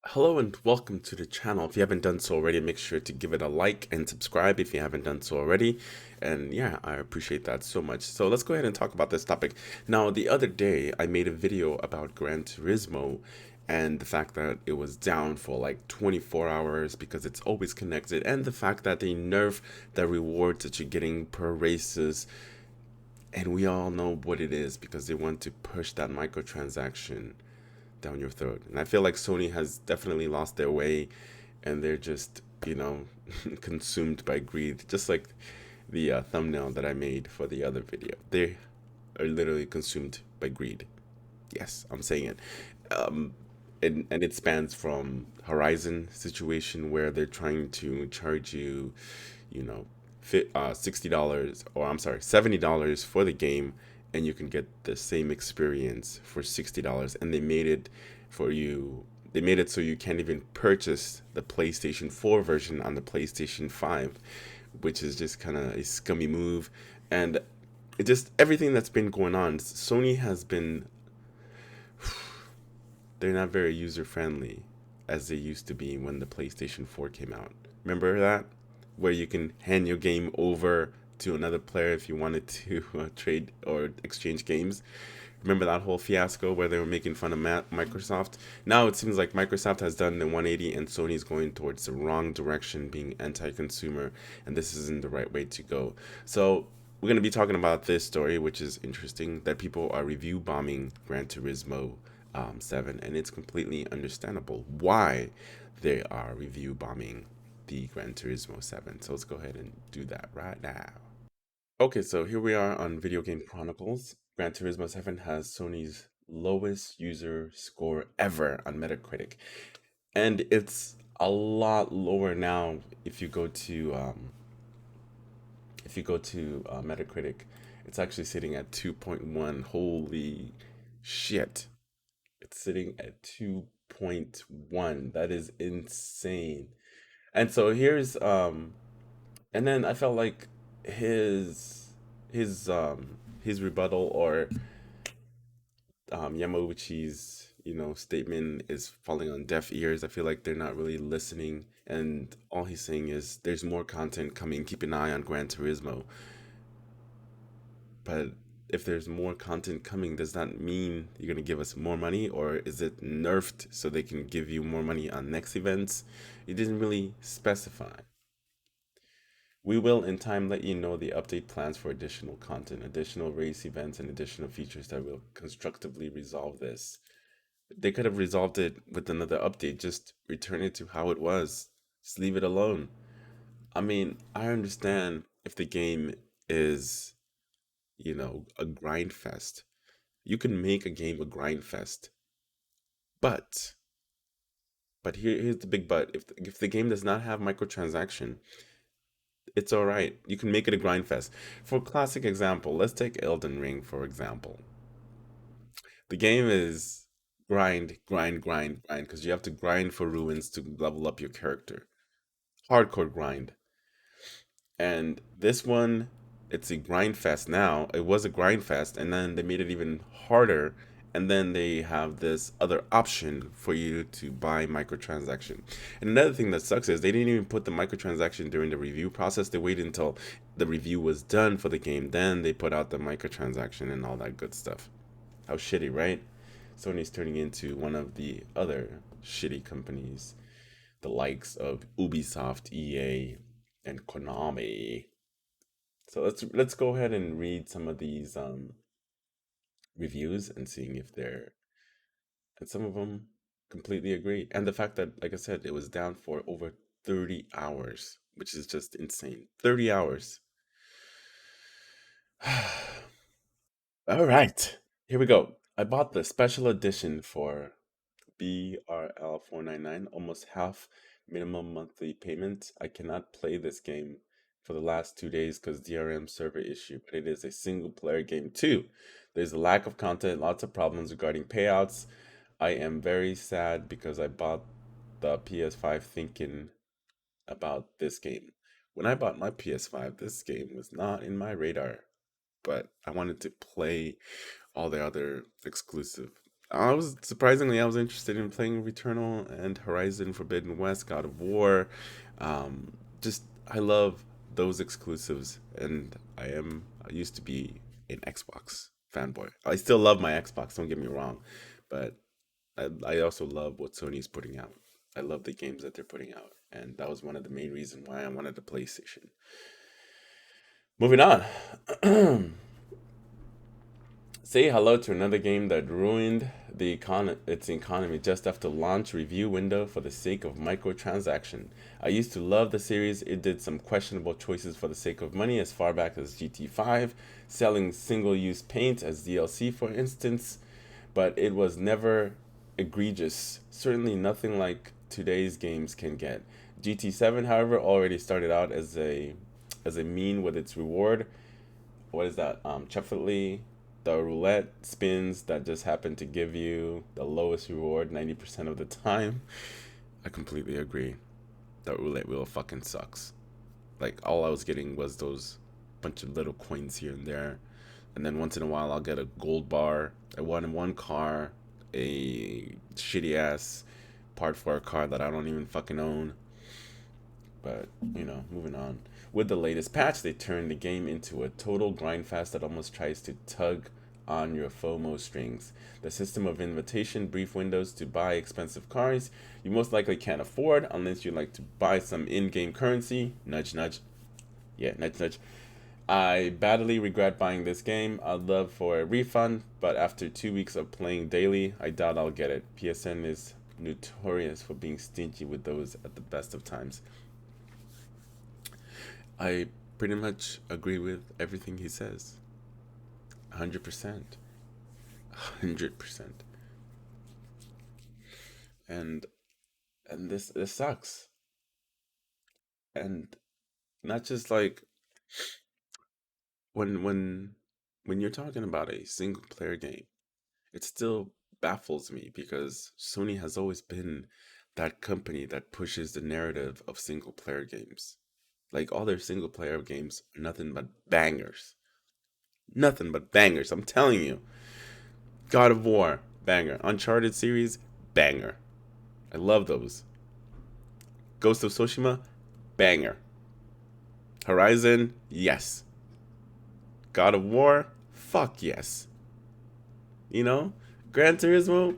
Hello and welcome to the channel. If you haven't done so already, make sure to give it a like and subscribe if you haven't done so already. And yeah, I appreciate that so much. So let's go ahead and talk about this topic. Now, the other day, I made a video about Gran Turismo and the fact that it was down for like 24 hours because it's always connected, and the fact that they nerf the rewards that you're getting per races. And we all know what it is because they want to push that microtransaction down your throat. And I feel like Sony has definitely lost their way and they're just, consumed by greed. Just like the thumbnail that I made for the other video. They are literally consumed by greed. Yes, I'm saying it. Um, and it spans from Horizon situation where they're trying to charge you, you know, $60, or I'm sorry, $70 for the game, and you can get the same experience for $60. And they made it for you. They made it so you can't even purchase the PlayStation 4 version on the PlayStation 5, which is just kind of a scummy move. And it just everything that's been going on. Sony has been they're not very user friendly as they used to be when the PlayStation 4 came out. Remember that? Where you can hand your game over to another player if you wanted to trade or exchange games. Remember that whole fiasco where they were making fun of Microsoft? Now it seems like Microsoft has done the 180 and Sony's going towards the wrong direction, being anti consumer, and this isn't the right way to go. So, we're going to be talking about this story, which is interesting that people are review bombing Gran Turismo 7, and it's completely understandable why they are review bombing the Gran Turismo 7. So, let's go ahead and do that right now. Okay, so here we are on Video Game Chronicles. Gran Turismo 7 has Sony's lowest user score ever on Metacritic. And it's a lot lower now if you go to Metacritic. It's actually sitting at 2.1. Holy shit. It's sitting at 2.1. That is insane. And so and then I felt like his his rebuttal, or Yamauchi's statement, is falling on deaf ears. I feel like they're not really listening, and all he's saying is there's more content coming. Keep an eye on Gran Turismo. But if there's more content coming, does that mean you're gonna give us more money, or is it nerfed so they can give you more money on next events? It didn't really specify. We will in time let you know the update plans for additional content, additional race events, and additional features that will constructively resolve this. They could have resolved it with another update, just return it to how it was. Just leave it alone. I mean, I understand if the game is, a grind fest. You can make a game a grind fest. But here's the big but. If the game does not have microtransaction, it's all right. You can make it a grind fest. For a classic example, let's take Elden Ring for example. The game is grind, grind, grind, grind because you have to grind for ruins to level up your character. Hardcore grind. And this one, it's a grind fest now. It was a grind fest, and then they made it even harder. And then they have this other option for you to buy microtransaction. And another thing that sucks is they didn't even put the microtransaction during the review process. They waited until the review was done for the game. Then they put out the microtransaction and all that good stuff. How shitty, right? Sony's turning into one of the other shitty companies, the likes of Ubisoft, EA, and Konami. So let's go ahead and read some of these reviews and seeing if they're and some of them completely agree. And the fact that, like I said, it was down for over 30 hours, which is just insane. 30 hours. All right, here we go. I bought the special edition for BRL 499, almost half minimum monthly payment. I cannot play this game for the last 2 days because DRM server issue, but it is a single player game too. There's a lack of content, lots of problems regarding payouts. I am very sad because I bought the PS5 thinking about this game. When I bought my PS5, this game was not in my radar, but I wanted to play all the other exclusive. I was interested in playing Returnal and Horizon Forbidden West, God of War. Just I love those exclusives, and I used to be an Xbox fanboy. I still love my Xbox. Don't get me wrong, but I also love what Sony's putting out. I love the games that they're putting out, and that was one of the main reasons why I wanted the PlayStation. Moving on. Say hello to another game that ruined its economy just after launch review window for the sake of microtransaction. I used to love the series. It did some questionable choices for the sake of money as far back as GT5, selling single-use paint as DLC for instance, but it was never egregious. Certainly nothing like today's games can get. GT7, however, already started out as a mean with its reward. What is that? Chuffley, the roulette spins that just happen to give you the lowest reward 90% of the time. I completely agree. That roulette wheel fucking sucks. Like all I was getting was those bunch of little coins here and there, and then once in a while I'll get a gold bar. I won in one car, a shitty ass part for a car that I don't even fucking own. But, moving on. With the latest patch, they turned the game into a total grindfest that almost tries to tug on your FOMO strings. The system of invitation, brief windows to buy expensive cars you most likely can't afford unless you like to buy some in game currency. Nudge, nudge. Yeah, nudge, nudge. I badly regret buying this game. I'd love for a refund, but after 2 weeks of playing daily, I doubt I'll get it. PSN is notorious for being stingy with those at the best of times. I pretty much agree with everything he says. 100%. 100%. And this sucks. And not just like when when you're talking about a single player game, it still baffles me because Sony has always been that company that pushes the narrative of single player games. Like all their single player games are nothing but bangers. Nothing but bangers. I'm telling you. God of War, banger. Uncharted series, banger. I love those. Ghost of Tsushima, banger. Horizon, yes. God of War, fuck yes. You know? Gran Turismo,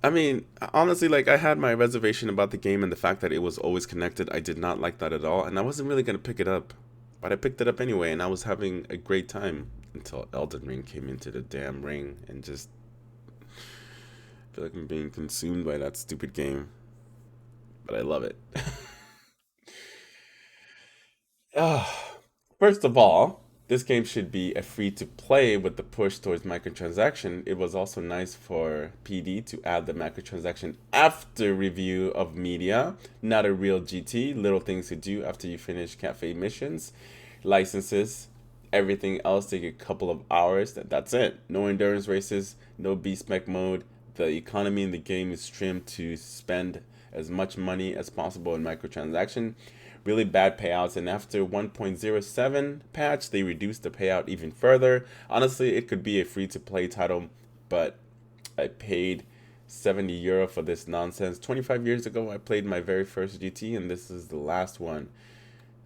I mean, honestly, like I had my reservation about the game and the fact that it was always connected. I did not like that at all, and I wasn't really gonna pick it up, but I picked it up anyway, and I was having a great time until Elden Ring came into the damn ring and just feel like I'm being consumed by that stupid game. But I love it. Ah, first of all, this game should be a free to play with the push towards microtransaction. It was also nice for PD to add the microtransaction after review of media, not a real GT. Little things to do after you finish cafe missions, licenses, everything else take a couple of hours. That's it. No endurance races, no beast mech mode. The economy in the game is trimmed to spend as much money as possible in microtransaction. Really bad payouts, and after 1.07 patch, they reduced the payout even further. Honestly, it could be a free to play title, but I paid €70 for this nonsense. 25 years ago, I played my very first GT, and this is the last one.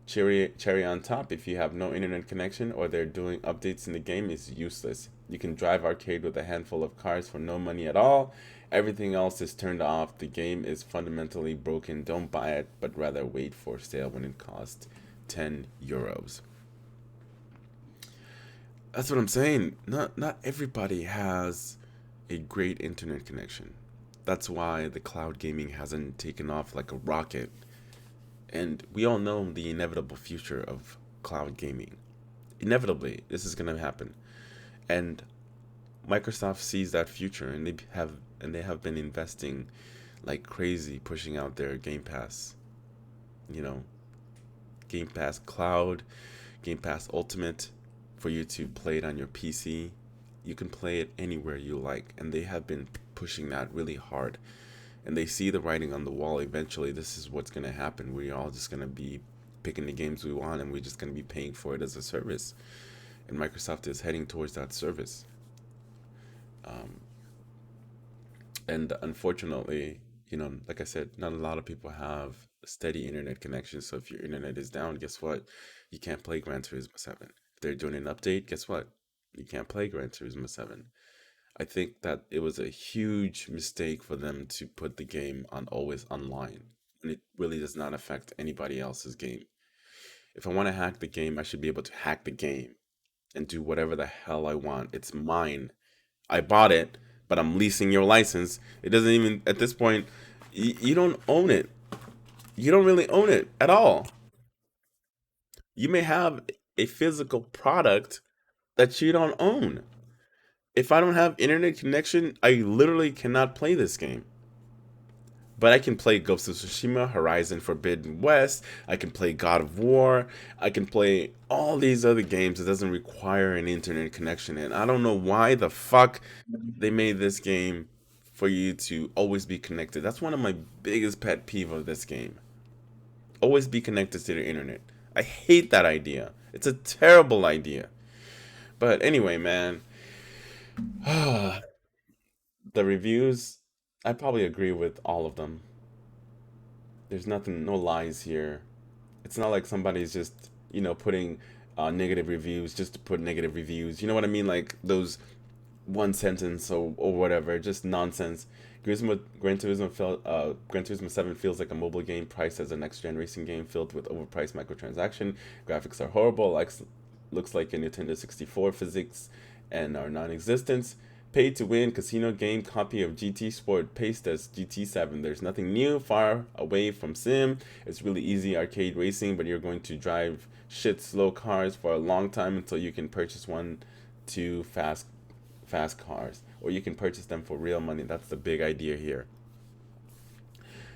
Cherry on top, if you have no internet connection or they're doing updates in the game, is useless. You can drive arcade with a handful of cars for no money at all. Everything else is turned off. The game is fundamentally broken. Don't buy it, but rather wait for sale when it costs €10. That's what I'm saying. Not everybody has a great internet connection. That's why the cloud gaming hasn't taken off like a rocket. And we all know the inevitable future of cloud gaming. Inevitably, this is going to happen. And Microsoft sees that future, and they have been investing like crazy pushing out their Game Pass, you know, Game Pass Cloud, Game Pass Ultimate for you to play it on your PC. You can play it anywhere you like, and they have been pushing that really hard. And they see the writing on the wall. Eventually, this is what's going to happen. We're all just going to be picking the games we want, and we're just going to be paying for it as a service. And Microsoft is heading towards that service. And unfortunately, like I said, not a lot of people have a steady internet connection. So if your internet is down, guess what? You can't play Gran Turismo 7. If they're doing an update, guess what? You can't play Gran Turismo 7. I think that it was a huge mistake for them to put the game on always online. And it really does not affect anybody else's game. If I want to hack the game, I should be able to hack the game and do whatever the hell I want. It's mine. I bought it, but I'm leasing your license. It doesn't even, at this point, you don't own it. You don't really own it at all. You may have a physical product that you don't own. If I don't have internet connection, I literally cannot play this game. But I can play Ghost of Tsushima, Horizon Forbidden West, I can play God of War, I can play all these other games that doesn't require an internet connection. And I don't know why the fuck they made this game for you to always be connected. That's one of my biggest pet peeve of this game. Always be connected to the internet. I hate that idea. It's a terrible idea. But anyway, man, the reviews, I probably agree with all of them. There's nothing, no lies here. It's not like somebody's just, putting negative reviews just to put negative reviews. You know what I mean? Like those one sentence or whatever, just nonsense. Gran Turismo 7 feels like a mobile game priced as a next-gen racing game filled with overpriced microtransaction. Graphics are horrible, looks like a Nintendo 64 physics and are non-existent. Pay to win casino game copy of GT Sport paced as GT7. There's nothing new, far away from sim. It's really easy arcade racing, but you're going to drive shit slow cars for a long time until you can purchase one, two fast cars, or you can purchase them for real money. That's the big idea here.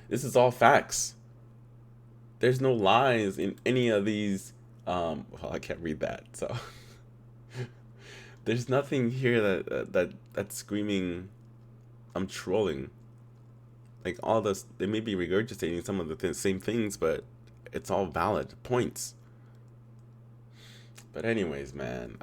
This is all facts. There's no lies in any of these. Well, I can't read that, so there's nothing here that's screaming I'm trolling. Like all this, they may be regurgitating some of the same things, but it's all valid points. But anyways, man,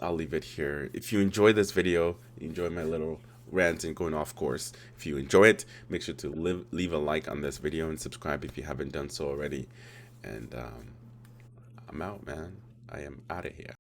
I'll leave it here. If you enjoy this video, you enjoy my little rant and going off course. If you enjoy it, make sure to leave a like on this video and subscribe if you haven't done so already. And I'm out, man. I am out of here.